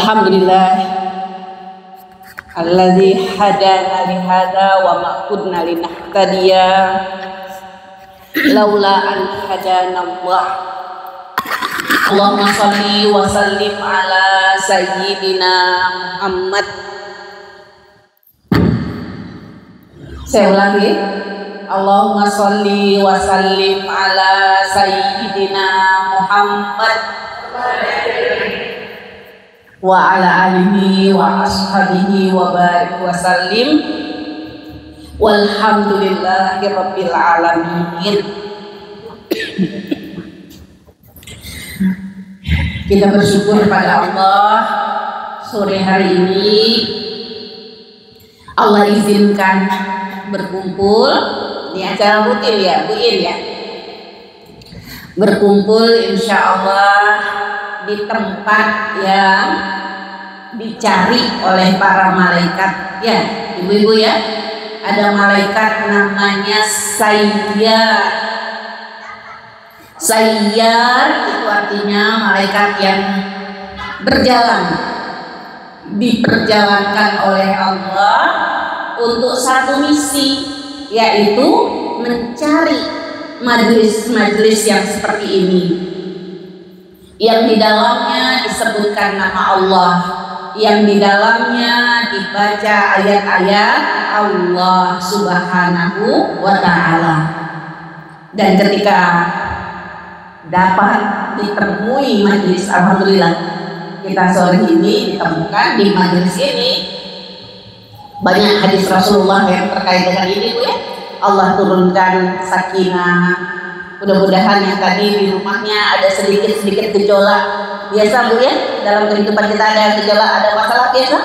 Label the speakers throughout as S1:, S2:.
S1: Alhamdulillah alladzi hadana li hadza wa ma kunna linahtadiya laula an hadana Allah. Allahumma shalli wa sallim ala sayyidina Muhammad. Saya ulangi. Allahumma shalli wa sallim ala sayyidina Muhammad wa ala alihi wa ashabihi wa barik wa sallim walhamdulillahi rabbil alamin. Kita bersyukur pada Allah, sore hari ini Allah izinkan berkumpul di acara rutin ya Bu In ya, berkumpul insya Allah di tempat yang dicari oleh para malaikat ya ibu-ibu ya. Ada malaikat namanya Sayyar, itu artinya malaikat yang berjalan, diperjalankan oleh Allah untuk satu misi, yaitu mencari majelis-majelis yang seperti ini, yang di dalamnya disebutkan nama Allah, yang di dalamnya dibaca ayat-ayat Allah Subhanahu wa Ta'ala. Dan ketika dapat ditemui majelis, alhamdulillah kita sore ini ditemukan di majelis ini. Banyak hadis Rasulullah yang terkait dengan ini Bu ya. Allah turunkan sakinah. Mudah-mudahan yang tadi di rumahnya ada sedikit-sedikit gejolak biasa Bu ya, dalam kehidupan kita ada gejolak, ada masalah biasa.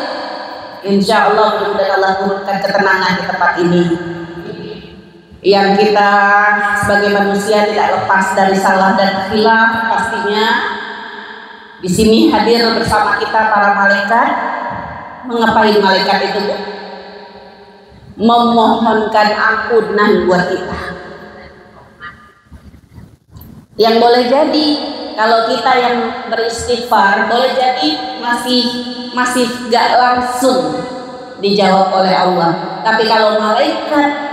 S1: Insya Allah mudah-mudahan Allah turunkan ketenangan di tempat ini. Yang kita sebagai manusia tidak lepas dari salah dan khilaf pastinya. Di sini hadir bersama kita para malaikat. Mengapain malaikat itu Bu? Memohonkan ampunan buat kita. Yang boleh jadi kalau kita yang beristighfar boleh jadi masih gak langsung dijawab oleh Allah. Tapi kalau malaikat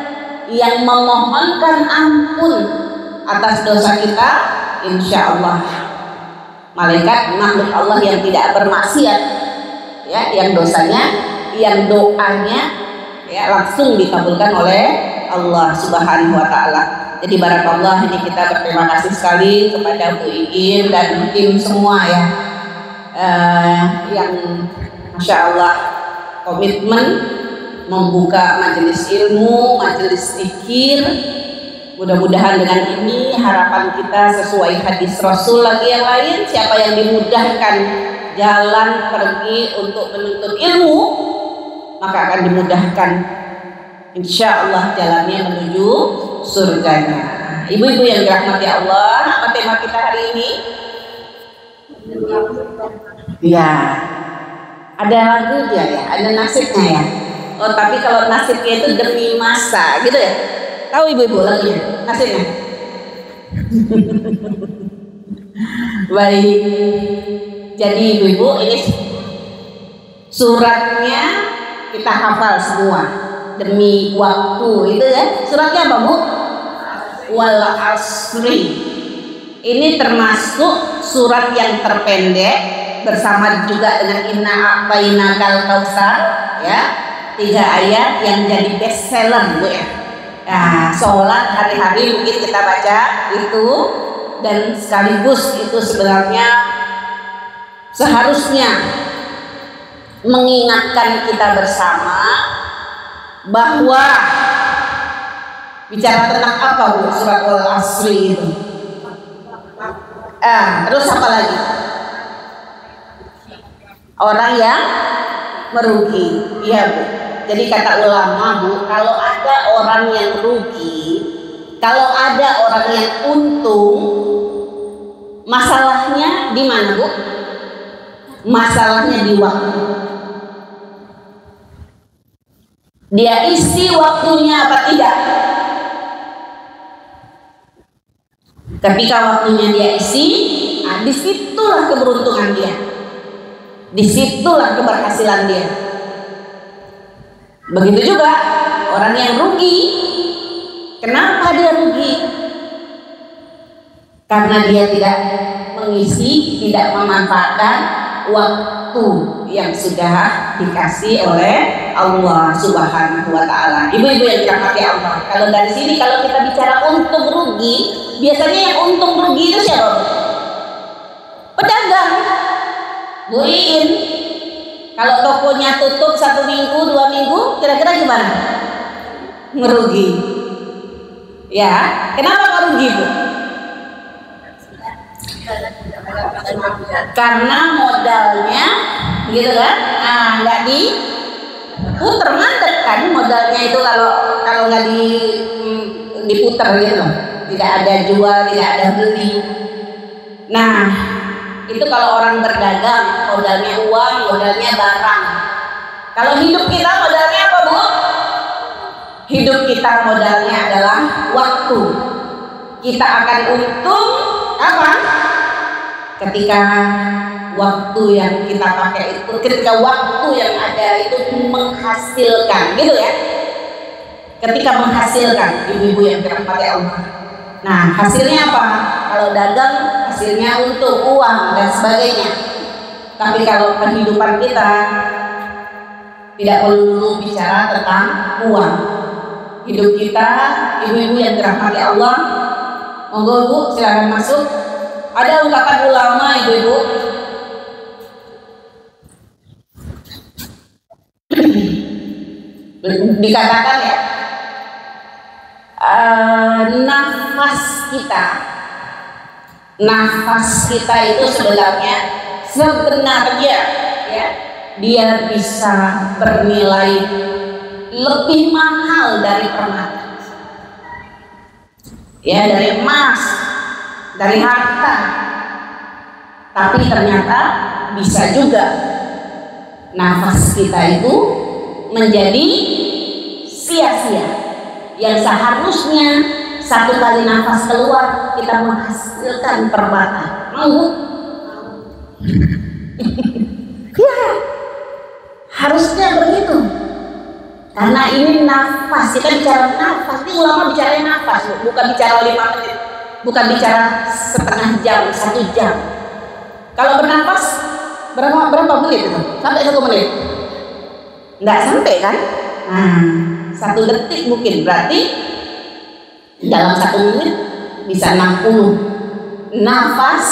S1: yang memohonkan ampun atas dosa kita, insya Allah malaikat makhluk Allah yang tidak bermaksiat ya, yang dosanya, yang doanya ya langsung dikabulkan oleh Allah Subhanahu wa Ta'ala. Jadi barakallah, ini kita berterima kasih sekali kepada Bu Iin dan tim semua ya, yang masya Allah komitmen membuka majelis ilmu, majelis zikir. Mudah-mudahan dengan ini harapan kita sesuai hadis Rasul lagi yang lain. Siapa yang dimudahkan jalan pergi untuk menuntut ilmu, maka akan dimudahkan insya Allah jalannya menuju surganya. Ibu-ibu yang dirahmati Allah, apa tema kita hari ini? Ya, ada lagunya ya, ada nasibnya ya. Oh, tapi kalau nasibnya itu demi masa, gitu ya? Tahu ibu-ibu lagunya, nasibnya? Baik. Jadi ibu-ibu, ini suratnya kita hafal semua. Demi waktu itu ya. Suratnya apa Bu? Wal asri. Ini termasuk surat yang terpendek bersama juga dengan Inna a'tainakal kautsar ya. 3 ayat yang jadi best seller Bu ya. Nah, sholat hari-hari mungkin kita baca itu, dan sekaligus itu sebenarnya seharusnya mengingatkan kita bersama bahwa bicara tentang apa Bu surat Al-Asri itu. Terus apa lagi? Orang yang merugi. Iya Bu. Jadi kata ulama Bu, kalau ada orang yang rugi, kalau ada orang yang untung, masalahnya di mana Bu? Masalahnya di waktu. Dia isi waktunya apa tidak? Ketika waktunya dia isi, disitulah keberuntungan dia. Disitulah keberhasilan dia. Begitu juga orang yang rugi. Kenapa dia rugi? Karena dia tidak mengisi, tidak memanfaatkan waktu yang sudah dikasih oleh Allah Subhanahu wa Ta'ala. Ibu-ibu yang dirahmati Allah, kalau dari sini kalau kita bicara untung rugi, biasanya yang untung rugi itu siapa? Pedagang. Buin. Kalau tokonya tutup 1 minggu, 2 minggu, kira-kira gimana? Merugi. Ya, kenapa kok rugi, Bu? Karena modalnya gitu kan, nggak diputer, mandek kan modalnya itu kalau nggak diputer gitu, tidak ada jual, tidak ada beli. Nah, itu kalau orang berdagang modalnya uang, modalnya barang. Kalau hidup kita modalnya apa, Bu? Hidup kita modalnya adalah waktu. Kita akan untung apa? Ketika waktu yang kita pakai itu, ketika waktu yang ada itu menghasilkan, gitu ya. Ketika menghasilkan, ibu-ibu yang dirahmati Allah. Nah, hasilnya apa? Kalau dagang, hasilnya untung, uang dan sebagainya. Tapi kalau kehidupan kita tidak perlu bicara tentang uang. Hidup kita, ibu-ibu yang dirahmati Allah, monggo Bu, silakan masuk. Ada ungkapan ulama, ibu-ibu, dikatakan ya, nafas kita itu sebenarnya ya, dia bisa bernilai lebih mahal dari permata, ya, dari emas, dari harta. Tapi ternyata bisa juga nafas kita itu menjadi sia-sia, yang seharusnya 1 kali nafas keluar kita menghasilkan permata. Mau? Ya, harusnya begitu. Karena ini nafas, kita bicara nafas, ini ulama bicara nafas, bukan bicara 5 menit, bukan bicara setengah jam, 1 jam. Kalau bernafas berapa menit itu? Sampai 1 menit? Nggak sampai kan? Nah, 1 detik mungkin, berarti dalam 1 menit bisa 60 nafas.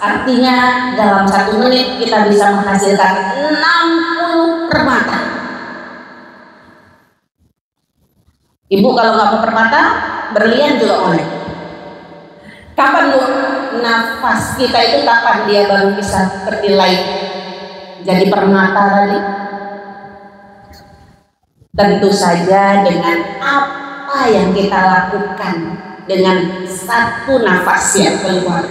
S1: Artinya dalam 1 menit kita bisa menghasilkan 60 permata. Ibu kalau nggak mau permata, berlian juga boleh. Kapan Bu nafas kita itu, kapan dia baru bisa bernilai jadi permata tadi? Tentu saja dengan apa yang kita lakukan dengan 1 nafas yang keluar.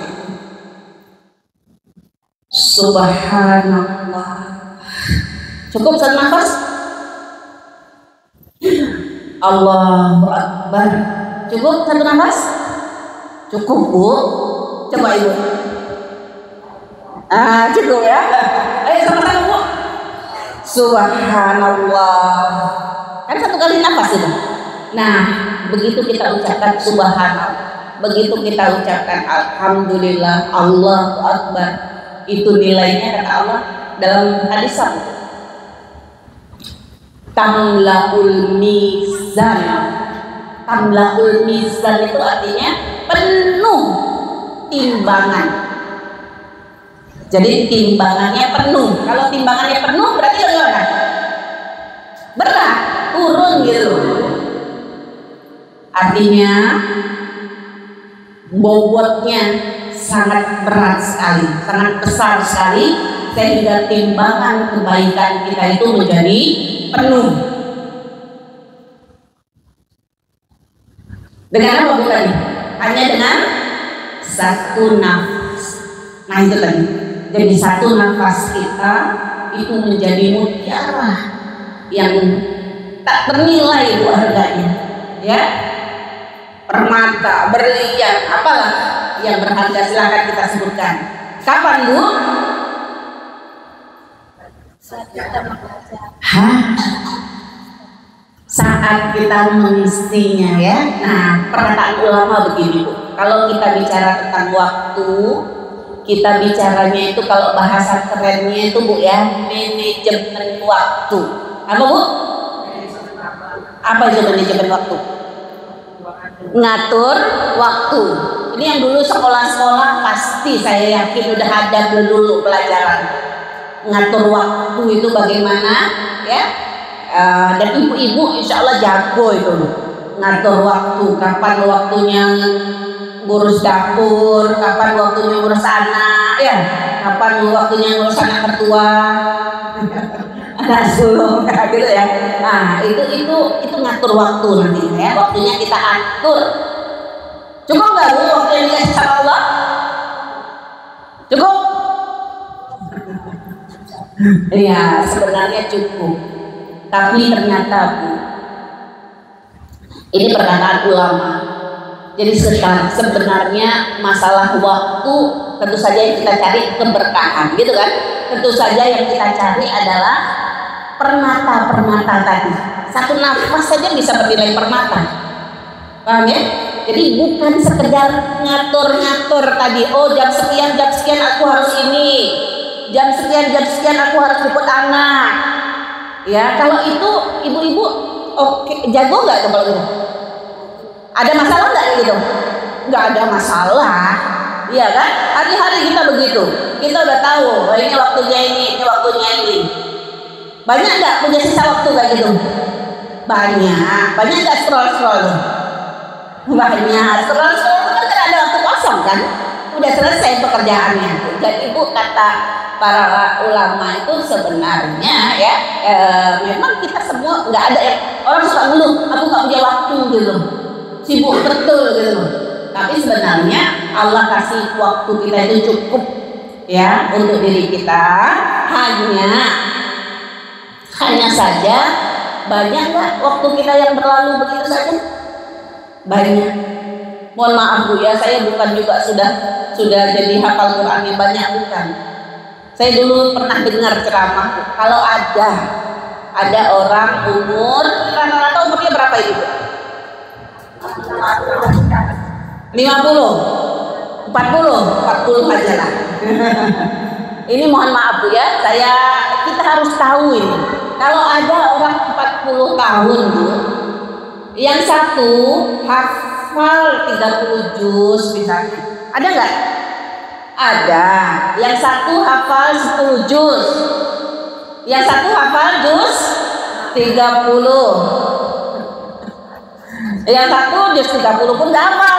S1: Subhanallah. Cukup 1 nafas? Allahu Akbar. Cukup 1 nafas? Cukup Bu. Coba Ibu. Cukup ya. Ayo sama-sama Bu. Subhanallah. Kan 1 kali nafas itu. Nah, begitu kita ucapkan subhanallah, begitu kita ucapkan alhamdulillah, Allahu Akbar, itu nilainya kata Allah dalam hadis tamlaul mizan. Tamlaul mizan itu artinya penuh timbangan. Jadi timbangannya penuh. Kalau timbangannya penuh berarti bagaimana? Berat, turun gitu. Artinya bobotnya sangat berat sekali, sangat besar sekali, sehingga timbangan kebaikan kita itu menjadi penuh. Dengan apa bukan? Hanya dengan 1 nafas. Nah itu tadi. Jadi 1 nafas kita itu menjadi mutiara yang tak ternilai Bu harganya, ya. Permata, berlian, apalah yang berharga silakan kita sebutkan. Kapan Bu? Hah? Saat kita mengisinya ya. Nah, perkataan ulama begini Bu. Kalau kita bicara tentang waktu, kita bicaranya itu kalau bahasa kerennya itu Bu ya, manajemen waktu. Apa Bu? Apa itu manajemen waktu? Ngatur waktu. Ini yang dulu sekolah-sekolah pasti saya yakin udah ada dulu pelajaran ngatur waktu itu bagaimana ya. Dan ibu-ibu insya Allah jago itu ngatur waktu, kapan waktunya ngurus dapur, kapan waktunya ngurus anak ya, kapan waktunya ngurus anak mertua anak sulung gitu ya. Nah itu ngatur waktu nanti ya, waktunya kita atur. Cukup nggak Bu waktu yang dikasih sama Allah? Cukup? Iya sebenarnya cukup. Tapi ternyata Bu, ini perkataan ulama. Jadi sebenarnya masalah waktu tentu saja yang kita cari keberkahan, gitu kan? Tentu saja yang kita cari adalah permata-permata tadi. Satu nafas saja bisa bernilai permata, paham ya? Jadi bukan sekedar ngatur-ngatur tadi. Oh jam sekian aku harus ini, jam sekian aku harus jemput anak. Ya kalau itu ibu-ibu oke, jago nggak tuh kalau gitu? Ada masalah nggak gitu? Nggak ada masalah, iya kan? Hari-hari kita begitu, kita udah tahu, oh, ini waktunya ini waktunya ini. Banyak nggak punya sisa waktu kayak gitu? Banyak nggak scroll? Banyak scroll kan ada waktu kosong kan? Udah selesai pekerjaannya. Jadi Bu kata para ulama itu sebenarnya ya memang kita semua nggak ada yang orang suka ngeluh aku nggak punya waktu gitu, sibuk betul gitu. Tapi sebenarnya Allah kasih waktu kita itu cukup ya untuk diri kita. Hanya saja banyak nggak waktu kita yang berlalu begitu saja? Banyak. Mohon maaf Bu ya, saya bukan juga sudah jadi hafal Quran yang banyak, bukan. Saya dulu pernah dengar ceramah kalau ada orang umur rata-rata umurnya berapa itu? 50, 40 aja lah. Ini mohon maaf Bu ya, kita harus tahu ini. Kalau ada orang 40 tahun Bu, yang satu hafal 30 juz misalnya, ada nggak? Ada. Yang satu hafal 10 juz, yang satu hafal juz 30, yang satu juz 30 pun nggak hafal.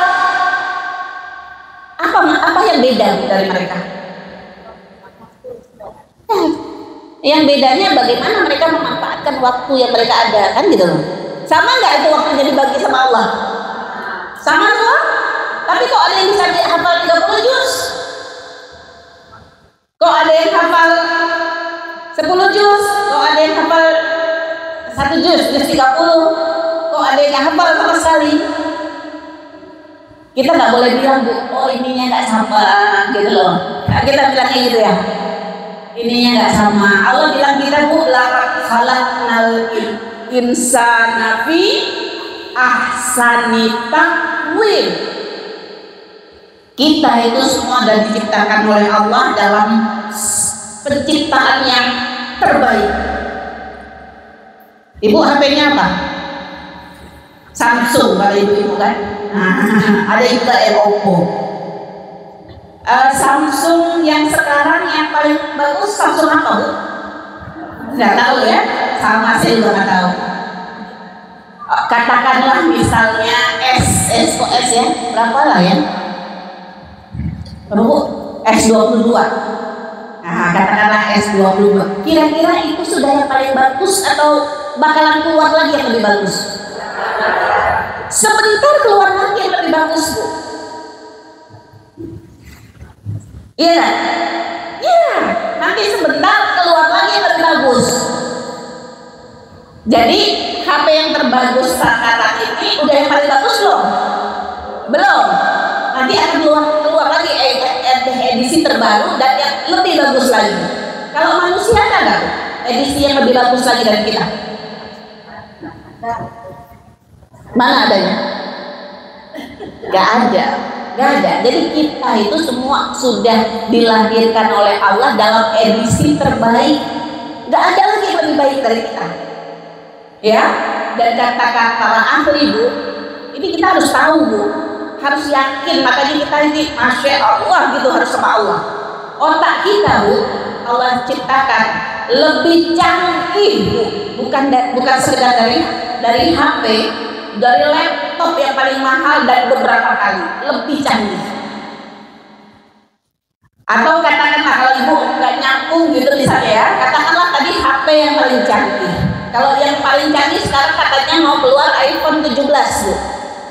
S1: Apa yang beda dari mereka? Yang bedanya bagaimana mereka memanfaatkan waktu yang mereka ada, kan gitu loh. Sama nggak itu waktunya dibagi sama Allah? Sama tuh. Tapi kok ada yang bisa hafal 30 juz? Kok ada yang hafal 10 juz? Kok ada yang hafal 1 juz 30? Kok ada yang hafal sama sekali? Kita nggak boleh bilang Bu, oh ininya nggak sama gitu loh. Nah, kita bilangnya gitu ya. Ininya nggak sama. Allah bilang kita Bu, laqad khalaqnal insana fi ahsani taqwim. Kita itu semua sudah diciptakan oleh Allah dalam penciptaan yang terbaik. Ibu HP-nya apa? Samsung kalau ibu kan. Ada juga Oppo. Samsung yang sekarang yang paling bagus Samsung apa Bu? Nggak tahu ya. Sama saya juga nggak tahu. Katakanlah misalnya S ya, berapa lah ya? Bu, S22. Nah, katakanlah S22. Kira-kira itu sudah yang paling bagus atau bakalan keluar lagi yang lebih bagus? Sebentar keluar lagi yang lebih bagus Bu. Iya, iya. Nanti sebentar keluar lagi yang lebih bagus. Jadi HP yang terbagus sekarang ini udah yang paling bagus loh? Belum. Nanti akan keluar lagi edisi terbaru dan yang lebih bagus lagi. Kalau manusia ada nggak? edisi yang lebih bagus lagi dari kita? Mana adanya? Gak ada. Jadi kita itu semua sudah dilahirkan oleh Allah dalam edisi terbaik. Gak ada lagi yang lebih baik dari kita. Ya, dan kata-kata para ahli Bu, ini kita harus tahu Bu, harus yakin. Makanya kita ini Masya Allah gitu harus sama Allah. Otak kita Bu, Allah ciptakan lebih canggih Bu, bukan sekedar dari HP, dari laptop yang paling mahal dan beberapa kali lebih canggih. Atau katakanlah kalau Ibu nggak nyambung gitu misalnya ya, katakanlah tadi HP yang paling canggih. Kalau yang paling canggih sekarang katanya mau keluar iPhone 17 Bu.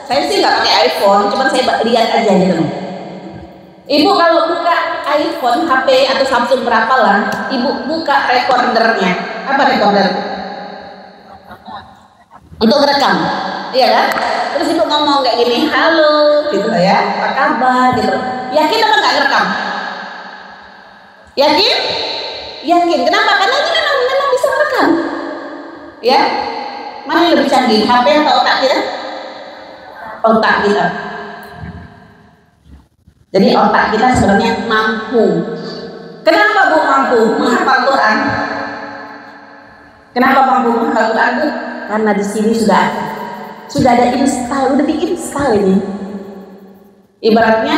S1: Saya sih nggak pakai iPhone, cuma saya lihat aja gitu. Ibu kalau buka iPhone, HP atau Samsung berapa lah, Ibu buka recordernya. Apa recorder? Untuk merekam, iya kan? Terus Ibu ngomong kayak gini, halo, gitu ya, apa kabar, gitu. Yakin apa nggak ngerekam? Yakin? Yakin. Kenapa? Karena ini memang bisa merekam. Ya, mana yang lebih canggih, HP atau otak kita? Otak kita. Jadi otak kita sebenarnya mampu. Kenapa Bu mampu menghafal Quran? Kenapa mampu menghafal Quran Bu? Karena di sini sudah ada install, udah diinstal ini. Ibaratnya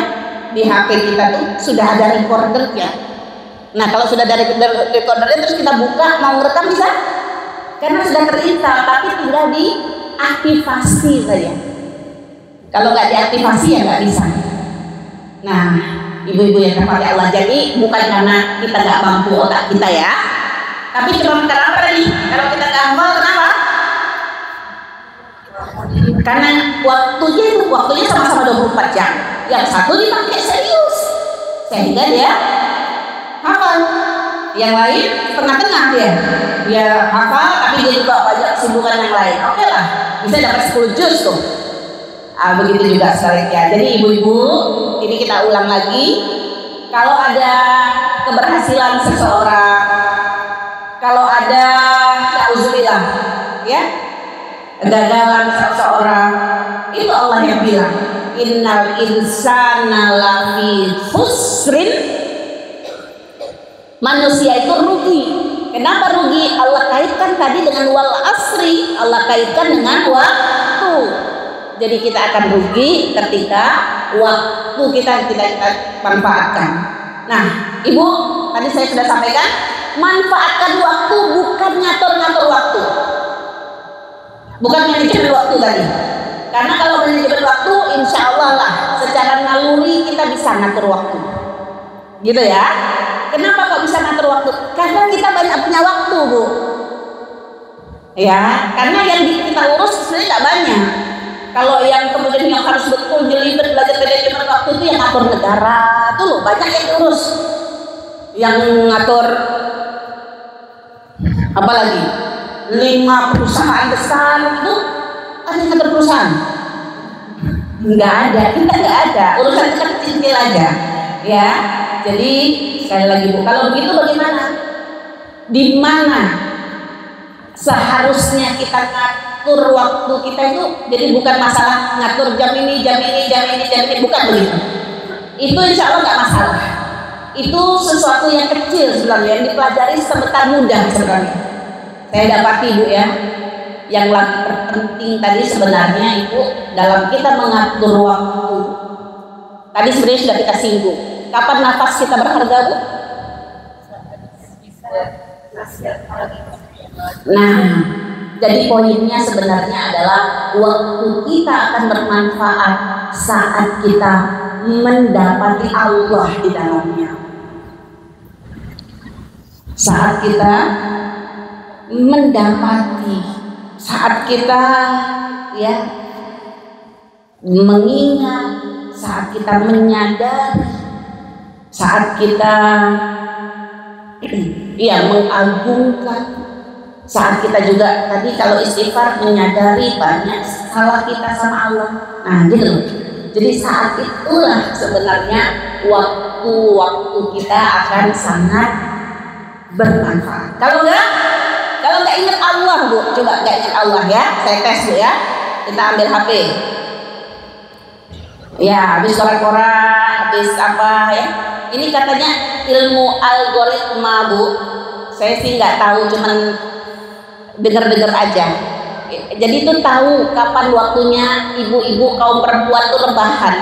S1: di HP kita tuh sudah ada recordernya. Nah kalau sudah ada recordernya terus kita buka mau rekam bisa? Karena sudah terinstall, tapi tinggal diaktifasi saja. Kalau nggak diaktifasi ya nggak bisa. Nah, ibu-ibu yang dirahmati Allah, jadi bukan karena kita nggak mampu otak kita ya, tapi cuma karena apa nih? Kalau kita nggak hafal, kenapa? Karena waktunya sama-sama 24 jam. Yang satu dipakai serius, sehingga dia hafal. Yang lain tengah-tengah dia hafal, tapi dia juga banyak kesibukan yang lain. Oke lah, bisa dapat 10 juz tuh. Begitu juga sebaliknya. Jadi ibu-ibu, ini kita ulang lagi. Kalau ada keberhasilan seseorang, kalau ada na'udzubillah, ya, kegagalan seseorang, itu Allah yang bilang, innal insana lafi khusrin. Manusia itu rugi. Kenapa rugi? Allah kaitkan tadi dengan wal asri, Allah kaitkan dengan waktu. Jadi kita akan rugi ketika waktu kita tidak kita manfaatkan. Nah, Ibu, tadi saya sudah sampaikan, manfaatkan waktu bukan ngatur-ngatur waktu. Bukan manajemen waktu tadi. Karena kalau manajemen waktu, insya Allah lah, secara naluri kita bisa ngatur waktu. Gitu ya. Kenapa kok bisa ngatur waktu? Karena kita banyak punya waktu, Bu. Ya, karena yang kita urus sebenarnya nggak banyak. Kalau yang kemudian yang harus betul jelimet belajar manajemen waktu itu yang ngatur negara, tuh loh banyak yang diurus. Yang ngatur apalagi 5 perusahaan besar itu ada yang ngatur perusahaan? Nggak ada, kita nggak ada. Urusan kita kecil aja, ya. Jadi sekali lagi Bu, kalau begitu bagaimana? Di mana seharusnya kita ngatur waktu kita itu? Jadi bukan masalah ngatur jam ini, bukan begitu. Itu insya Allah nggak masalah. Itu sesuatu yang kecil sebenarnya, yang dipelajari sebentar mudah sebenarnya. Saya dapati Bu ya, yang lebih terpenting tadi sebenarnya itu dalam kita mengatur waktu. Tadi sebenarnya sudah kita singgung. Kapan nafas kita berharga Bu? Nah, jadi poinnya sebenarnya adalah waktu kita akan bermanfaat saat kita mendapati Allah di dalamnya. Saat kita mendapati, saat kita ya mengingat, saat kita menyadari, saat kita ya mengagungkan, saat kita juga tadi kalau istighfar menyadari banyak salah kita sama Allah. Nah gitu. Jadi saat itulah sebenarnya waktu kita akan sangat bermanfaat. Kalau nggak ingat Allah Bu, coba nggak ingat Allah ya, saya tes Bu ya. Kita ambil HP. Ya, habis korak-korak, habis apa ya? Ini katanya ilmu algoritma Bu. Saya sih nggak tahu, cuman dengar-dengar aja. Jadi itu tahu kapan waktunya ibu-ibu kaum perempuan tuh rebahan.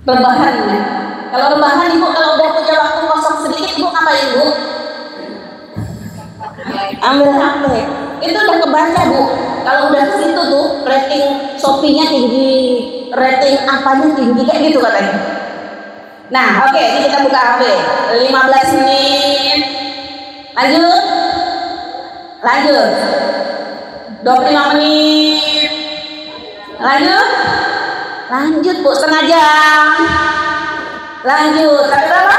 S1: Rebahan ya. Kalau rebahan ibu kalau udah punya waktu kosong sedikit ibu ngapain Bu? Ambil HP. Itu udah kebaca Bu. Kalau udah ke situ tuh rating Shopee-nya tinggi, rating apanya tinggi kayak gitu katanya. Nah, oke, ini kita buka HP. 15 menit. Lanjut. 25 menit. Lanjut Bu, setengah jam. Lanjut. Sampai berapa?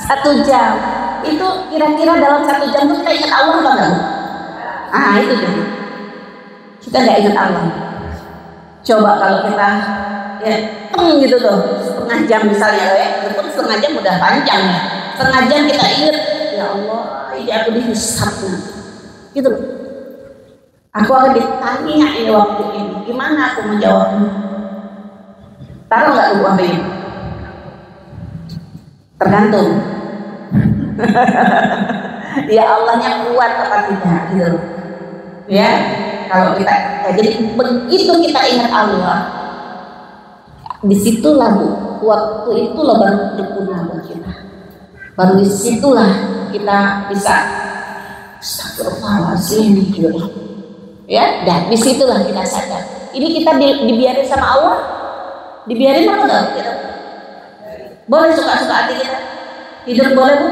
S1: 1 jam. Itu kira-kira dalam 1 jam itu kita ingat Allah apa enggak? Itu dia. Kita nggak ingat Allah. Coba kalau kita ya gitu tuh, setengah jam misalnya ya, itu setengah jam udah panjang ya. Setengah jam kita ingat, ya Allah, ini aku dihisab gitu loh. Aku akan ditanya ini waktu ini, gimana aku menjawabnya? Taruh nggak tuh HP ini? Tergantung. Ya Allahnya kuat apa tidak gitu loh. Ya, kalau kita jadi begitu kita ingat Allah, disitulah Bu, waktu itulah baru berguna buat kita. Baru disitulah kita bisa astagfirullahaladzim gitu. Ya, dan disitulah kita sadar. Ini kita dibiarin sama Allah, dibiarin apa enggak? Gitu. Boleh suka-suka hati kita hidup, boleh Bu?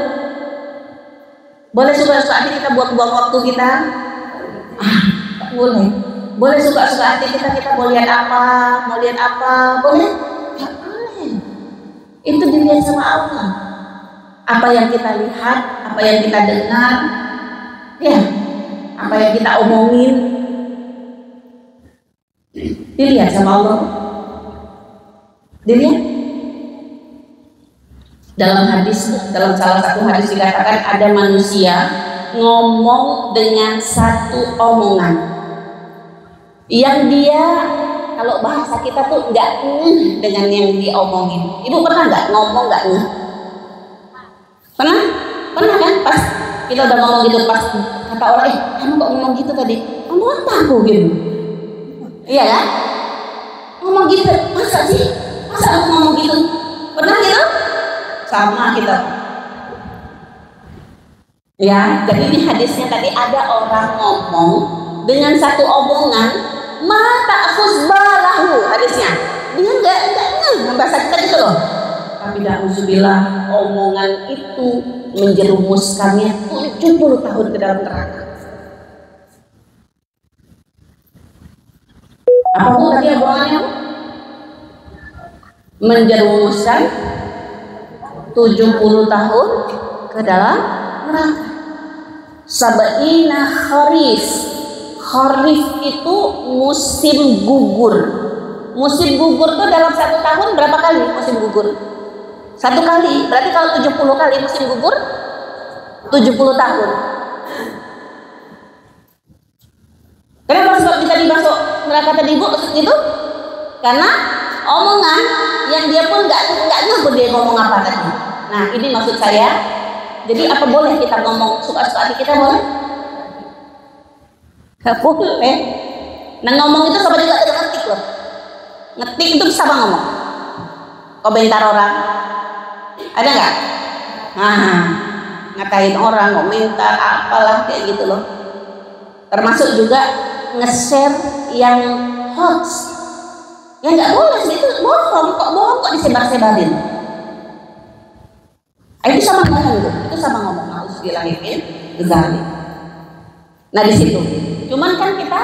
S1: Boleh suka-suka hati kita buang-buang waktu kita? Boleh suka-suka hati kita mau lihat apa, boleh? Ya boleh. Itu dilihat sama Allah. Apa yang kita lihat, apa yang kita dengar, ya, apa yang kita omongin, dilihat sama Allah. Dilihat. Dalam salah satu hadis dikatakan ada manusia ngomong dengan satu omongan yang dia, kalau bahasa kita tuh nggak dengan yang diomongin. Ibu pernah nggak ngomong nggak Pernah kan? Pas kita udah ngomong gitu, pas kata orang, kamu kok ngomong gitu tadi? Ngomong apa aku gitu? Iya kan? Ngomong gitu, masa aku ngomong gitu? Pernah gitu? Sama kita. Ya, jadi ini hadisnya tadi ada orang ngomong dengan satu omongan, mata khusbalahu hadisnya. Dia enggak bahasa kita gitu loh. Tapi na'udzubillah, omongan itu menjerumuskannya 70 tahun ke dalam neraka. Apa Bu tadi omongannya? Menjerumuskan 70 tahun ke dalam neraka. Sab'ina kharif. Kharif itu musim gugur. Musim gugur tuh dalam 1 tahun berapa kali musim gugur? 1 kali. Berarti kalau 70 kali musim gugur 70 tahun. Kenapa sebab kita dimasuk neraka tadi Bu? Itu karena omongan yang dia pun nggak ngerti dia ngomong apa tadi. Nah, ini maksud saya. Jadi apa boleh kita ngomong suka-suka hati kita, boleh? Nggak boleh. Nah, ngomong itu sama juga dengan ngetik loh. Ngetik itu sama ngomong. Komentar orang ada nggak? Nah, ngatain orang, komentar apalah kayak gitu loh. Termasuk juga nge-share yang hoax. Ya nggak boleh, itu bohong kok disebar-sebarin. Itu sama ngomong, itu sama ngomong. Auzubillahimin dzalik. Nah di situ. Cuman kan kita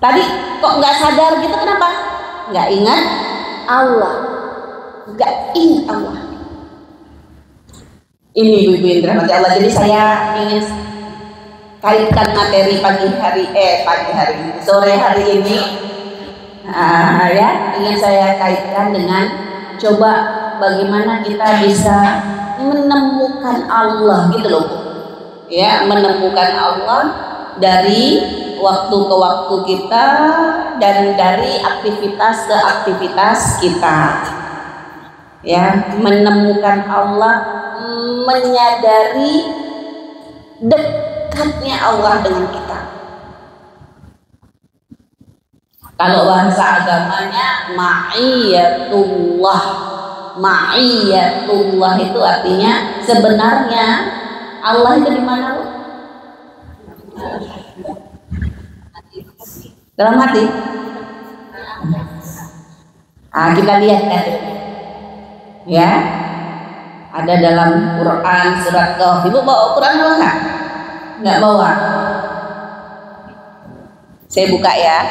S1: tadi kok nggak sadar gitu, kenapa? Nggak ingat Allah, nggak ingat Allah. Ini ibu-ibu yang dirahmati Allah. Jadi saya ingin kaitkan materi sore hari ini. Ya, ingin saya kaitkan dengan coba bagaimana kita bisa menemukan Allah gitu loh Bu. Ya, menemukan Allah dari waktu ke waktu kita dan dari aktivitas ke aktivitas kita. Ya, menemukan Allah, menyadari dekatnya Allah dengan kita. Kalau bahasa agamanya ma'iyatullah. Ma'iyatullah itu artinya sebenarnya Allah itu di mana? Dalam hati. Kita lihat kan. Ya. Ada dalam Quran surat Qaf. Ibu bawa Quran enggak? Enggak bawa. Saya buka ya.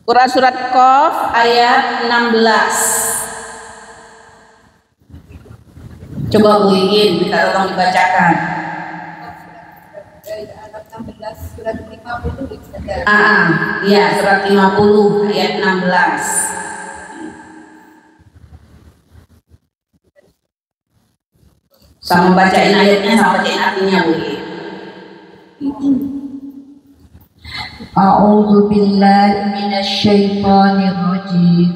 S1: Quran surat Qaf ayat 16. Coba Bu Ingin minta tolong dibacakan.
S2: Surat 50
S1: Iya, surat 50 ayat 16. Sama bacain ayatnya, sama bacain artinya Bu Ingin.
S2: A'udzu billahi minasy syaithanir rajim.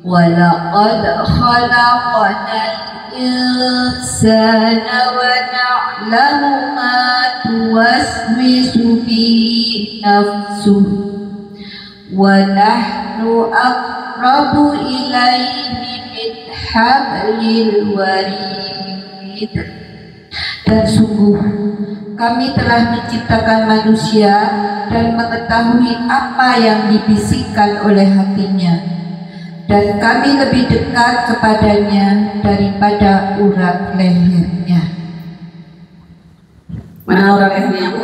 S2: Wa laqad khalaqnal insana wa na'lamu ma tuwaswisu bihi nafsuhu wa nahnu aqrabu ilaihi min hablil warid. Dan sungguh kami telah menciptakan manusia dan mengetahui apa yang dibisikkan oleh hatinya, dan kami lebih dekat kepadanya daripada urat lehernya.
S1: Mana urat lehernya Bu?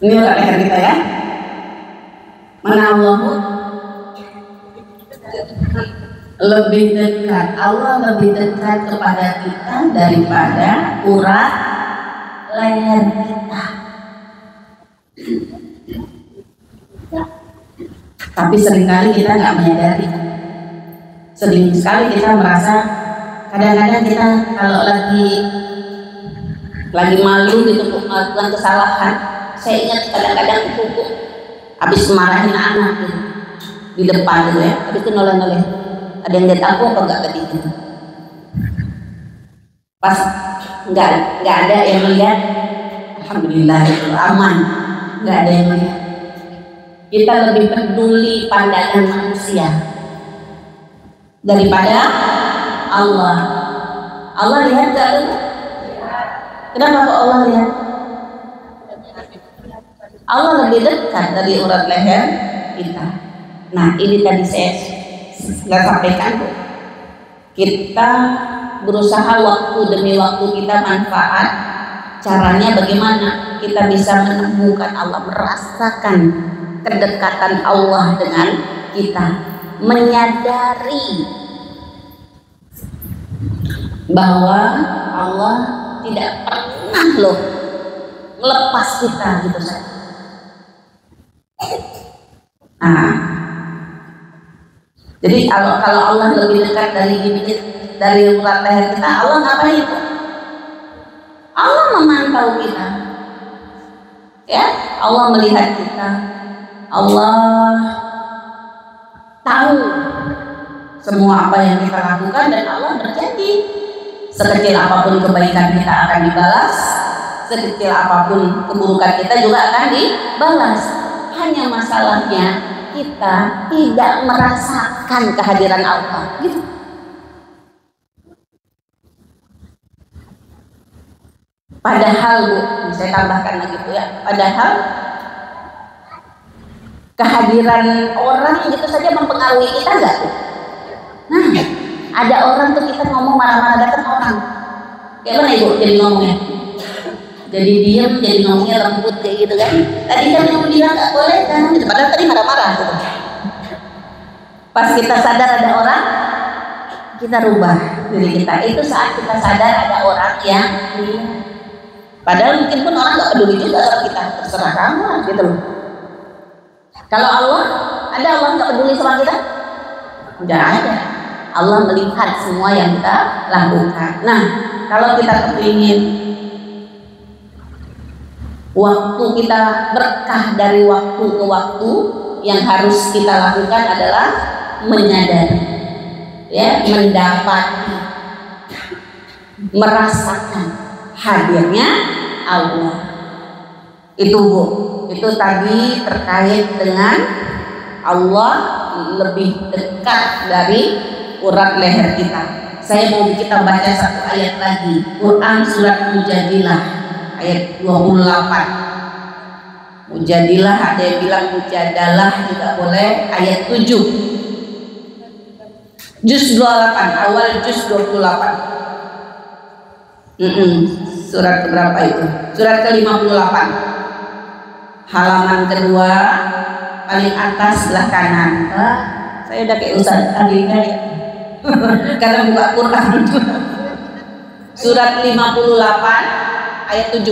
S1: Ini urat leher kita ya. Mana Allah Bu? Lebih dekat. Allah lebih dekat kepada kita daripada urat leher kita. Tapi seringkali kita nggak menyadari. Sering sekali kita merasa, kadang-kadang kita kalau lagi malu gitu melakukan kesalahan. Saya ingat kadang-kadang itu habis marahin anak gitu, di depan gitu ya, habis itu noleh-noleh. Ada yang lihat aku apa enggak tadi gitu. Pas enggak ada yang melihat, alhamdulillah itu aman, enggak ada yang melihat. Kita lebih peduli pandangan manusia daripada Allah. Allah lihat enggak? Kenapa kok Allah lihat? Allah lebih dekat dari urat leher kita. Nah, ini tadi saya nggak sampaikan. Kita berusaha waktu demi waktu kita manfaat. Caranya bagaimana kita bisa menemukan Allah, merasakan kedekatan Allah dengan kita, menyadari bahwa Allah tidak pernah loh melepas kita gitu saja. Jadi kalau Allah lebih dekat dari urat leher kita, Allah ngapain itu? Allah memantau kita, ya. Allah melihat kita. Allah tahu semua apa yang kita lakukan, dan Allah berjanji sekecil apapun kebaikan kita akan dibalas, sekecil apapun keburukan kita juga akan dibalas. Hanya masalahnya kita tidak merasakan kehadiran Allah gitu. Padahal Bu, saya tambahkan lagi Bu ya, padahal kehadiran orang gitu saja mempengaruhi kita enggak? Nah, ada orang tuh kita ngomong marah-marah, datang orang kayak mana Ibu jadi ngomongnya? jadi diam, jadi ngomongnya lembut kayak gitu kan. Tadi kan kamu bilang nggak boleh kan, gitu. Padahal tadi marah-marah gitu. Pas kita sadar ada orang, kita rubah diri kita. Itu saat kita sadar ada orang yang padahal mungkin pun orang nggak peduli juga sama kita, terserah kamu gitu loh. Kalau Allah, ada Allah nggak peduli sama kita? Nggak ada. Allah melihat semua yang kita lakukan. Nah, kalau kita kepingin waktu kita berkah dari waktu ke waktu, yang harus kita lakukan adalah menyadari, ya, mendapati, merasakan hadirnya Allah. Itu Bu, itu tadi terkait dengan Allah lebih dekat dari urat leher kita. Saya mau kita baca satu ayat lagi, Quran surat Mujadilah ayat 28. Mujadilah, ada yang bilang mujadalah juga boleh, ayat 7. Juz 28, awal juz 28. Surat keberapa itu? Surat ke-58. Halaman kedua, paling atas sebelah kanan. Saya udah kayak Ustaz Andika ya. Karena buka Quran. Surat 58 ayat 7.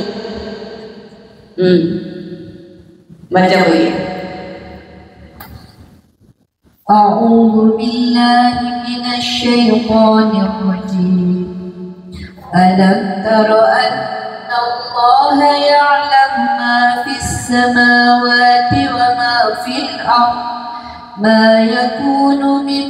S1: Baca Bu ya.
S2: A'udzu billahi minasy syaithanir rajim. Alam tara anna Allah ya'lamu ma fis samawati wa ma fil ardh ma yakunu min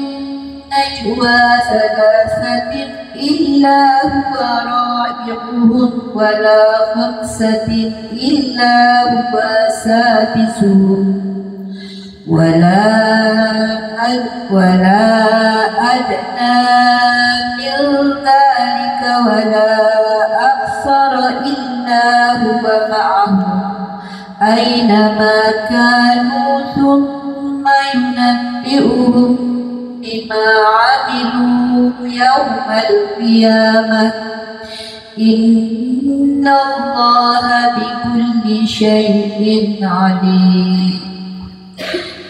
S2: najwa thalathatin illa huwa rabi'uhum wa la khamsatin illa huwa sadisuhum ولا أدنى من ذلك ولا أكثر إلا هو معهم أينما كانوا ثم ينبئهم بما عملوا يوم القيامة إن الله بكل شيء عليم.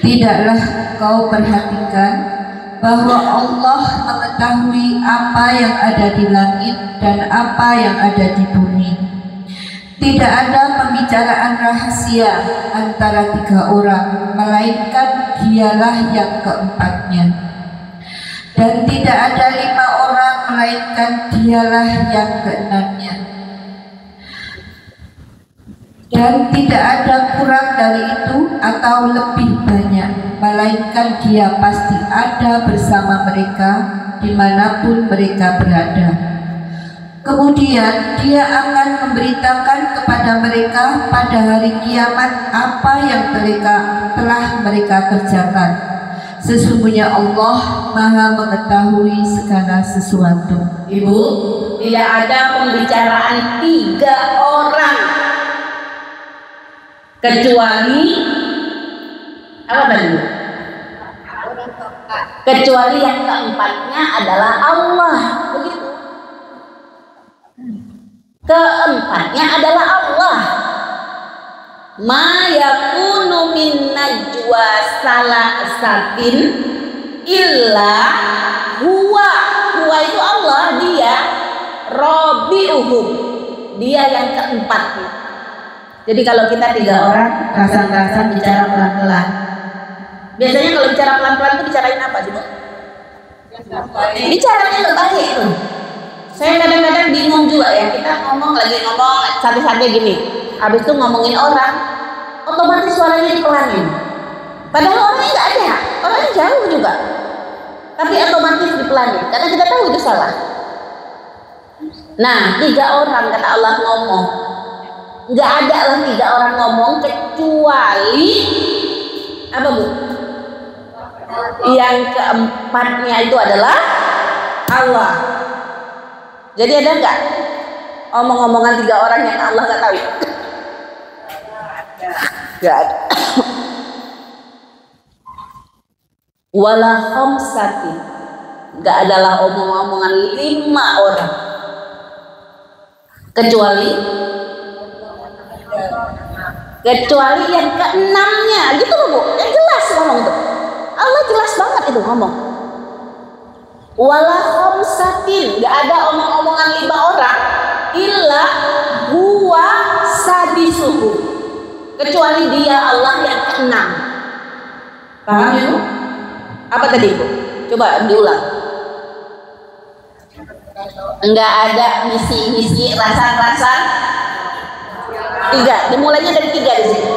S2: Tidaklah kau perhatikan bahwa Allah mengetahui apa yang ada di langit dan apa yang ada di bumi. Tidak ada pembicaraan rahasia antara tiga orang, melainkan dialah yang keempatnya. Dan tidak ada 5 orang, melainkan dialah yang keenamnya. Dan tidak ada kurang dari itu atau lebih banyak, melainkan Dia pasti ada bersama mereka dimanapun mereka berada. Kemudian Dia akan memberitakan kepada mereka pada hari kiamat apa yang telah mereka kerjakan. Sesungguhnya Allah Maha mengetahui segala sesuatu.
S1: Ibu, tidak ada pembicaraan 3 orang kecuali apa tadi? Kecuali yang keempatnya adalah Allah, begitu. Keempatnya adalah Allah. Ma yakunu min najwa salasatin illa huwa. Huwa itu Allah, Dia rabi'uhum, Dia yang keempatnya. Jadi kalau kita 3 orang rasan-rasan bicara pelan-pelan, biasanya kalau bicara pelan-pelan itu bicarain apa sih Bu? Bicaranya nggak baik tuh. Saya kadang-kadang bingung juga ya, kita lagi ngomong santai-santai gini, habis itu ngomongin orang, otomatis suaranya dipelanin. Padahal orangnya nggak ada, orangnya jauh juga, tapi otomatis dipelanin karena kita tahu itu salah. Nah, 3 orang kata Allah ngomong. Nggak ada lah 3 orang ngomong kecuali apa Bu? Yang keempatnya itu adalah Allah. Jadi ada nggak omong-omongan 3 orang yang Allah nggak tahu? Nggak ada. Wala khamsatin, nggak adalah omong-omongan 5 orang kecuali kecuali yang keenamnya, gitu loh Bu, yang jelas ngomong tuh. Allah jelas banget itu ngomong. Wala khamsatin, nggak ada omong-omongan 5 orang, illa huwa sadisuhu, kecuali dia Allah yang keenam. Paham ya Bu? Apa tadi Bu? Coba diulang. Enggak ada misi-misi, rasan-rasan. 3, dimulainya dari 3 di sini.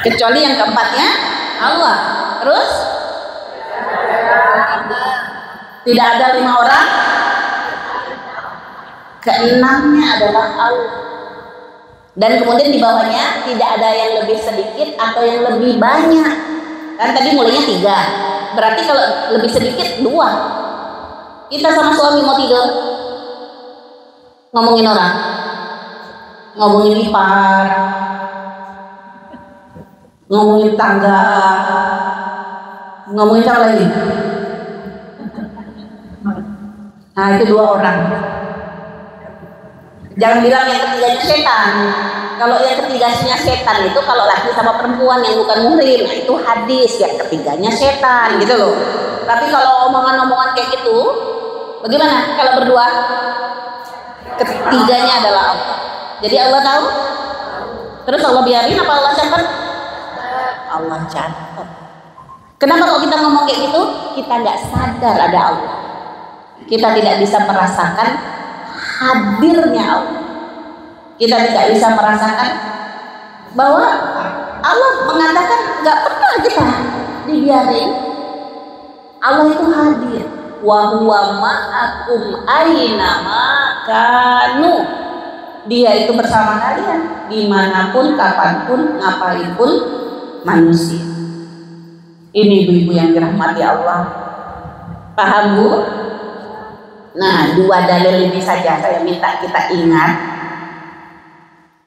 S1: Kecuali yang keempatnya Allah. Terus tidak ada 5 orang. Keenamnya adalah Allah. Dan kemudian di bawahnya tidak ada yang lebih sedikit atau yang lebih banyak. Kan tadi mulainya 3. Berarti kalau lebih sedikit 2. Kita sama suami mau tidur, ngomongin orang, ngomongin ipar, ngomongin tangga, ngomongin apa lagi? Nah itu 2 orang. Jangan bilang yang ketiganya setan. Kalau yang ketiganya setan itu kalau laki sama perempuan yang bukan muhrim, nah itu hadis, yang ketiganya setan gitu loh. Tapi kalau omongan-omongan kayak gitu, bagaimana kalau berdua? Ketiganya adalah Allah. Jadi Allah tahu. Terus Allah biarin apa Allah catat? Allah catat. Kenapa kalau kita ngomong kayak gitu? Kita nggak sadar ada Allah. Kita tidak bisa merasakan hadirnya Allah. Kita tidak bisa merasakan bahwa Allah mengatakan nggak pernah kita dibiarin. Allah itu hadir. Wa huwa ma'akum aina ma kanu. Dia itu bersama kalian dimanapun, kapanpun, ngapainpun manusia. Ini ibu-ibu yang dirahmati Allah. Paham Bu? Nah, 2 dalil ini saja saya minta kita ingat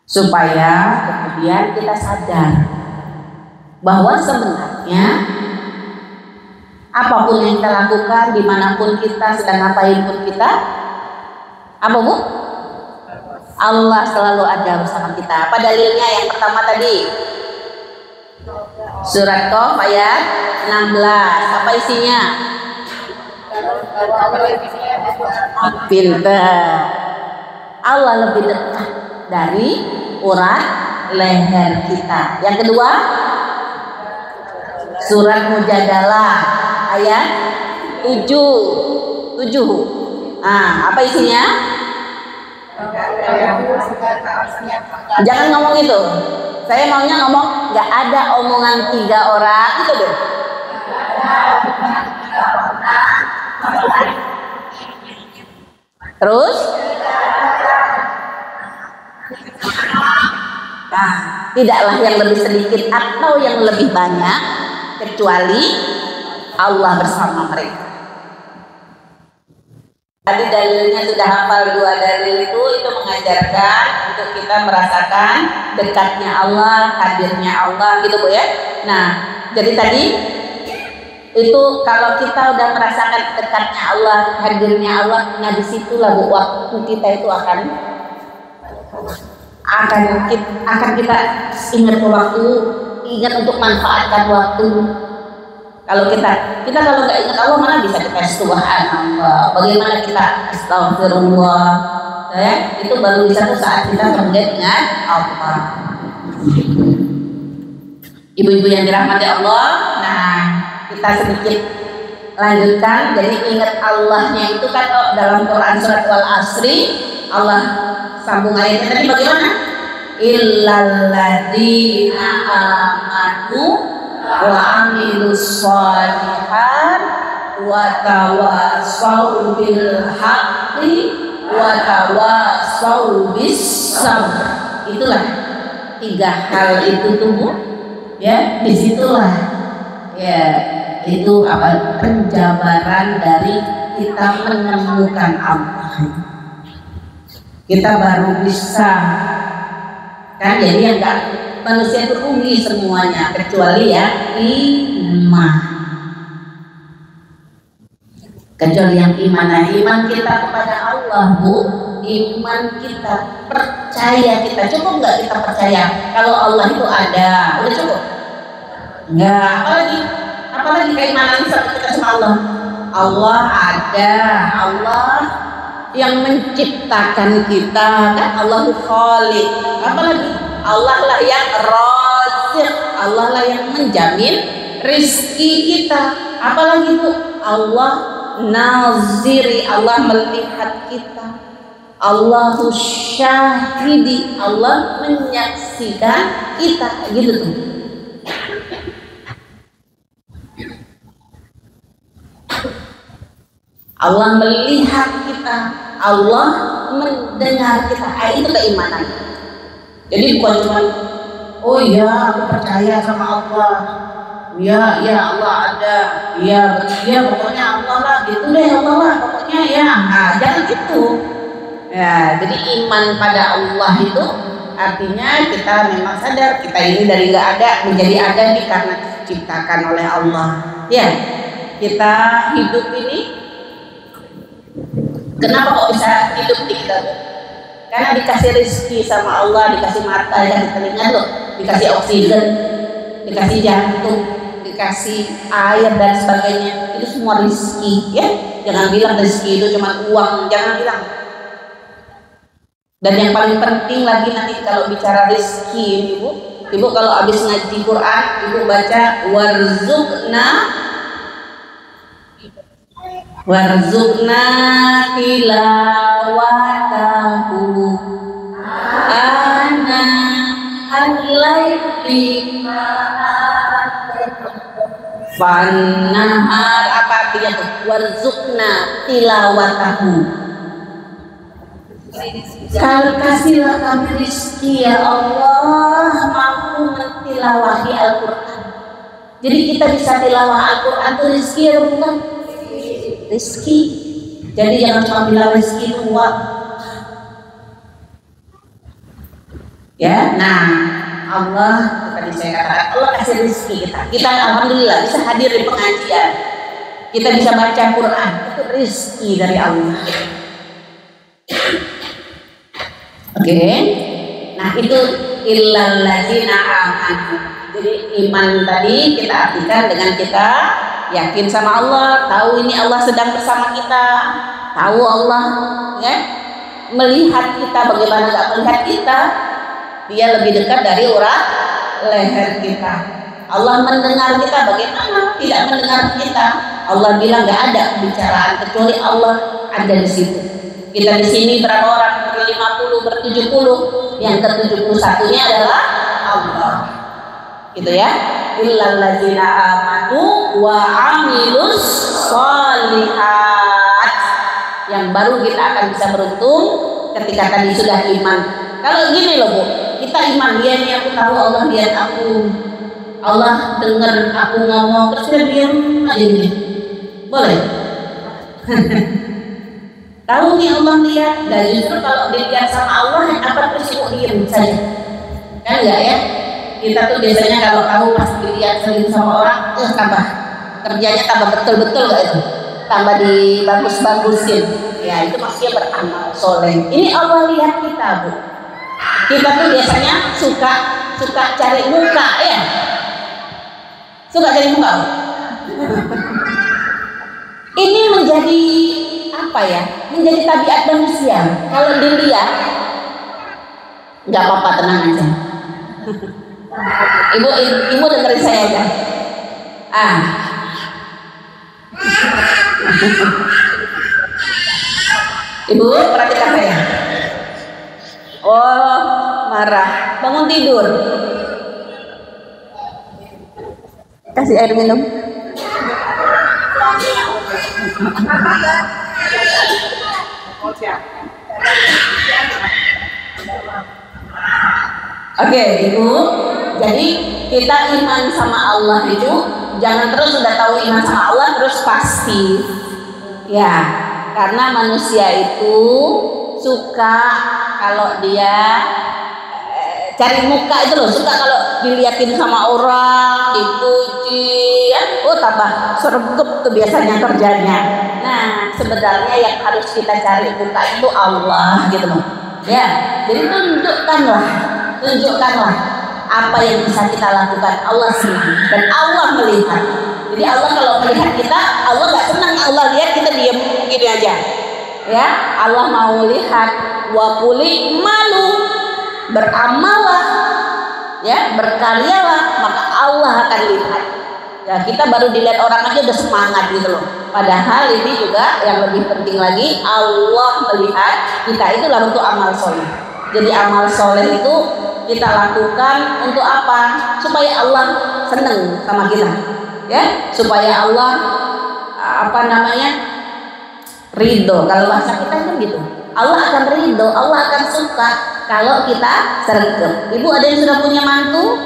S1: supaya kemudian kita sadar bahwa sebenarnya apapun yang kita lakukan, dimanapun kita, sedang ngapain pun kita, apa Bu? Allah selalu ada bersama kita. Apa dalilnya? Yang pertama tadi Surat Qaf ayat 16. Apa isinya? Pintar. Allah lebih dekat dari urat leher kita. Yang kedua, Surat Mujadalah ayat 7. Nah, apa isinya? Jangan ngomong itu. Saya maunya ngomong nggak ada omongan 3 orang itu deh. Terus? Nah, tidaklah yang lebih sedikit atau yang lebih banyak kecuali Allah bersama mereka. Tadi dalilnya sudah hafal 2 dalil itu mengajarkan untuk kita merasakan dekatnya Allah, hadirnya Allah gitu Bu ya. Nah, jadi tadi itu kalau kita udah merasakan dekatnya Allah, hadirnya Allah, nah disitulah Bu waktu kita itu akan kita ingat waktu, ingat untuk manfaatkan waktu. Kalau kita kalau nggak ingat Allah mana bisa kita subhanallah, bagaimana kita astagfirullah, ya itu baru bisa tuh saat kita mengingat Allah. Ibu-ibu yang dirahmati Allah, nah kita sedikit lanjutkan. Jadi ingat Allahnya itu kan dalam Quran surat Wal Asri, Allah sambung ayatnya tadi bagaimana? Illalladzina amanu wa amilus sholihat wa tawassaw bil haqqi wa tawassaw bis sabr. Itulah 3 hal itu tuh ya, disitulah ya itu apa penjabaran dari kita menemukan Allah. Kita baru bisa kan, jadi yang enggak manusia itu rugi semuanya kecuali ya iman. Kecuali yang iman. Nah, iman kita kepada Allah Bu iman kita, percaya kita. Cukup nggak kita percaya kalau Allah itu ada? Udah cukup? Enggak. Apalagi keimanan kita sama Allah. Allah ada, Allah yang menciptakan kita, kan Allahu Khaliq. Apalagi Allah lah yang Razik, Allah lah yang menjamin rizki kita. Apalagi itu Allah Naziri, Allah melihat kita. Allahu Syahidi, Allah menyaksikan kita, gitu tuh. Allah melihat kita, Allah mendengar kita. Itu keimanan. Jadi bukan cuma oh ya aku percaya sama Allah, ya Allah ada, ya pokoknya Allah lah, gitu deh Allah lah pokoknya ya. Nah, jangan gitu. Ya, jadi iman pada Allah itu artinya kita memang sadar kita ini dari nggak ada menjadi ada nih karena diciptakan oleh Allah. Ya, kita hidup ini. Kenapa kok bisa hidup di kita? Karena dikasih rezeki sama Allah, dikasih mata, dikasih telinga loh, dikasih oksigen, dikasih jantung, dikasih air dan sebagainya. Itu semua rezeki, ya. Jangan bilang rezeki itu cuma uang, jangan bilang. Dan yang paling penting lagi nanti kalau bicara rezeki, ibu kalau habis ngaji Quran, ibu baca warzuqna tilawatahu ana al-laili fannahar. Apa artinya tuh? Warzuqna tilawatahu, kasihlah kami rizki ya Allah mampu mentilawahi Al-Quran. Jadi kita bisa tilawah Al-Quran itu rizki ya bukan? Rizki. Jadi jangan cuma bilang rizki itu uang. Ya, nah Allah tadi saya katakan Allah kasih rizki kita. Kita alhamdulillah bisa hadir di pengajian. Kita bisa baca Quran, itu rizki dari Allah. Oke. Nah itu illal ladzina amanu. Jadi iman tadi kita artikan dengan kita yakin sama Allah, tahu ini Allah sedang bersama kita, tahu Allah ya melihat kita, bagaimana nggak melihat kita, dia lebih dekat dari urat leher kita. Allah mendengar kita, bagaimana tidak mendengar kita? Allah bilang nggak ada pembicaraan kecuali Allah ada di situ. Kita di sini berapa orang? Ber-50, ber-70, yang ke-71-nya adalah Allah. Gitu ya. Illal ladzina amanu wa amilus sholihat. Yang baru kita akan bisa beruntung ketika tadi sudah iman. Kalau gini loh Bu, kita iman, dia nih aku tahu Allah lihat aku, Allah dengar aku ngomong, terus dia diam aja gini, boleh? Tahu nih Allah lihat, dan justru kalau dilihat sama Allah, apa terus ibu diam saja? Kan enggak ya? Kita tuh biasanya kalau tahu pas dilihat sering sama orang, tambah kerjanya tambah betul-betul gak itu? Tambah dibagus-bagusin. Ya itu maksudnya beramal soleh. Ini Allah lihat kita Bu. Kita tuh biasanya suka cari muka ya. Suka cari muka Bu. Ini menjadi apa ya? Menjadi tabiat manusia. Kalau dilihat nggak apa-apa, tenang aja. Ibu dengerin saya aja. Ibu perhatikan saya. Oh, marah. Bangun tidur. Kasih air minum. Oke, Ibu. Jadi kita iman sama Allah itu jangan terus sudah tahu iman sama Allah terus pasti. Ya, karena manusia itu suka kalau dia cari muka itu loh, suka kalau diliatin sama orang, dipuji, oh tambah sergep tuh biasanya kerjanya. Nah, sebenarnya yang harus kita cari buka itu Allah gitu loh. Ya, jadi tunjukkanlah apa yang bisa kita lakukan. Allah senang dan Allah melihat. Jadi Allah kalau melihat kita, Allah nggak senang Allah lihat kita diam gini aja. Ya, Allah mau lihat. Wa quli malu, beramallah, ya, berkaryalah, maka Allah akan lihat. Ya, kita baru dilihat orang aja udah semangat gitu loh. Padahal ini juga yang lebih penting lagi, Allah melihat kita, itulah untuk amal soleh. Jadi amal soleh itu kita lakukan untuk apa? Supaya Allah senang sama kita, ya, supaya Allah ridho. Kalau bahasa kita kan gitu, Allah akan ridho, Allah akan suka kalau kita sergap. Ibu ada yang sudah punya mantu?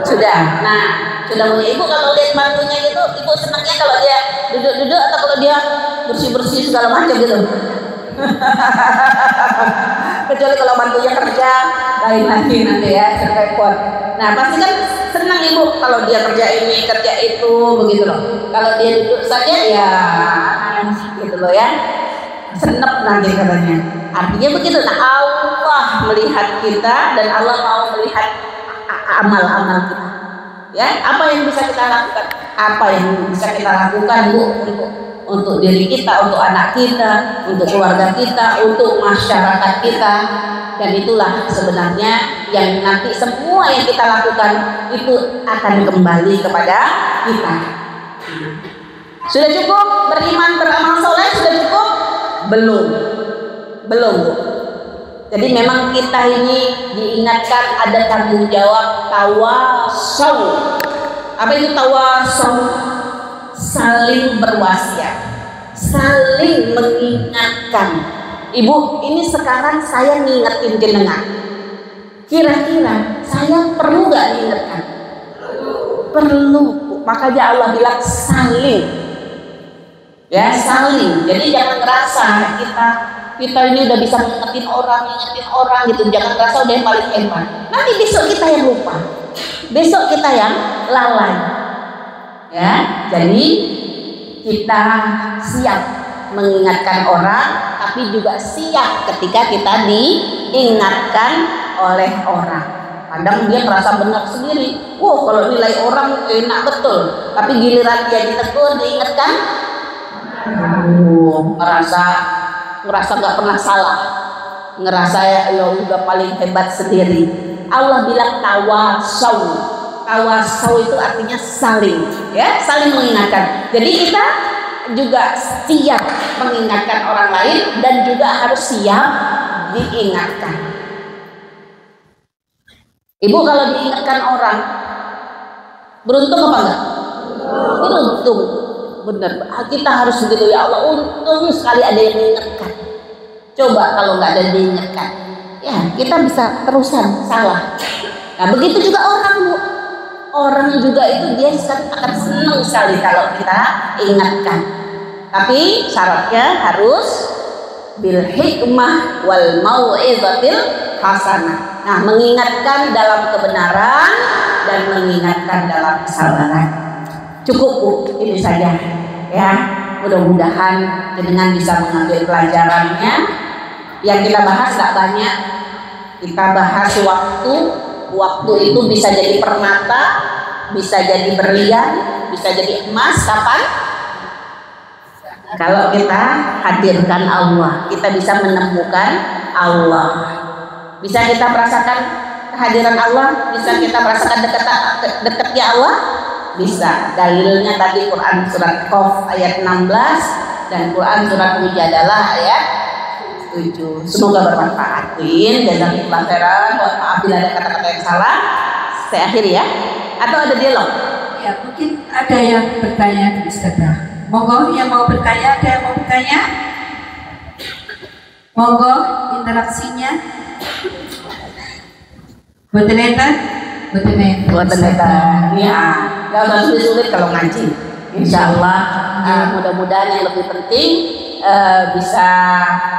S1: Sudah. Nah, sudah punya. Ibu kalau lihat mantunya gitu, ibu senangnya kalau dia duduk-duduk atau kalau dia bersih-bersih segala macam gitu. Kecuali kalau mantunya kerja, lain lagi nanti ya, repot. Nah, pasti kan senang ibu kalau dia kerja ini, kerja itu, begitu loh. Kalau dia duduk saja ya, gitu loh ya, senep nanti katanya. Artinya begitu. Nah, Allah melihat kita dan Allah mau melihat amal-amal kita. Ya, apa yang bisa kita lakukan? Apa yang bisa kita lakukan, Bu, untuk diri kita, untuk anak kita, untuk keluarga kita, untuk masyarakat kita. Dan itulah sebenarnya yang nanti semua yang kita lakukan itu akan kembali kepada kita. Sudah cukup beriman, beramal soleh? Sudah cukup? Belum. Jadi memang kita ini diingatkan ada tanggung jawab tawasau. Apa itu tawasau? Saling berwasiat, saling mengingatkan. Ibu, ini sekarang saya ngingetin jenengan. Kira-kira saya perlu gak diingatkan? Perlu. Makanya Allah bilang saling. Ya, saling. Jadi jangan ngerasa kita ini udah bisa ngingetin orang gitu. Jangan ngerasa udah yang paling hebat. Nanti besok kita yang lupa. Besok kita yang lalai. Ya, jadi kita siap mengingatkan orang, tapi juga siap ketika kita diingatkan oleh orang. Kadang dia merasa benar sendiri. Kalau nilai orang enak betul, tapi giliran dia ditegur, diingatkan, ngerasa nggak pernah salah, ngerasa ya udah paling hebat sendiri. Allah bilang tawasau. Tawasau itu artinya saling, ya, saling mengingatkan. Jadi kita juga siap mengingatkan orang lain dan juga harus siap diingatkan. Ibu kalau diingatkan orang beruntung apa enggak? Beruntung, benar. Kita harus begitu, ya Allah, untung sekali ada yang mengingatkan. Coba kalau nggak ada diingatkan, ya kita bisa terusan salah. Nah, begitu juga orang, Bu. Orang juga itu dia akan senang sekali kalau kita ingatkan. Tapi syaratnya harus bil hikmah wal mau'izatil hasanah. Nah, mengingatkan dalam kebenaran dan mengingatkan dalam kesabaran. Cukup, Bu, ini saja. Ya, mudah-mudahan dengan bisa mengambil pelajarannya. Yang kita bahas tidak banyak. Kita bahas waktu. Waktu itu bisa jadi permata, bisa jadi berlian, bisa jadi emas. Kapan? Kalau kita hadirkan Allah, kita bisa menemukan Allah. Bisa kita merasakan kehadiran Allah, bisa kita merasakan dekatnya Allah, bisa. Dalilnya tadi Quran surat Qaf ayat 16 dan Quran surat Mujadalah ayat 7. Semoga bermanfaat. Jazakumullah khairan. Mohon maaf bila ada kata-kata yang salah. Saya akhiri ya. Atau ada dialog?
S2: Ya, mungkin ada yang bertanya di Ustazah. Monggo yang mau bertanya, ada yang mau bertanya? Monggo interaksinya. Boten enten?
S1: Ya, gak usah sulit kalau ngaji. Insya Allah mudah-mudahan yang lebih penting bisa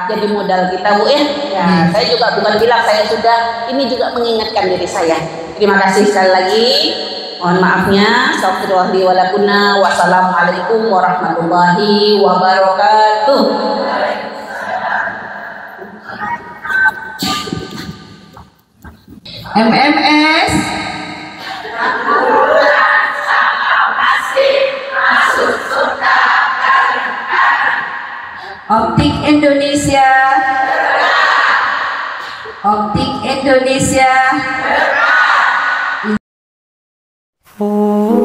S1: jadi modal kita, Bu, ya. Saya juga bukan bilang saya sudah, ini juga mengingatkan diri saya. Terima kasih sekali lagi. Mohon maafnya. Astagfirullahaladzim wa lakunna. Wassalamualaikum warahmatullahi wabarakatuh.
S2: MMS Optik Indonesia, Optik Indonesia.
S3: Oh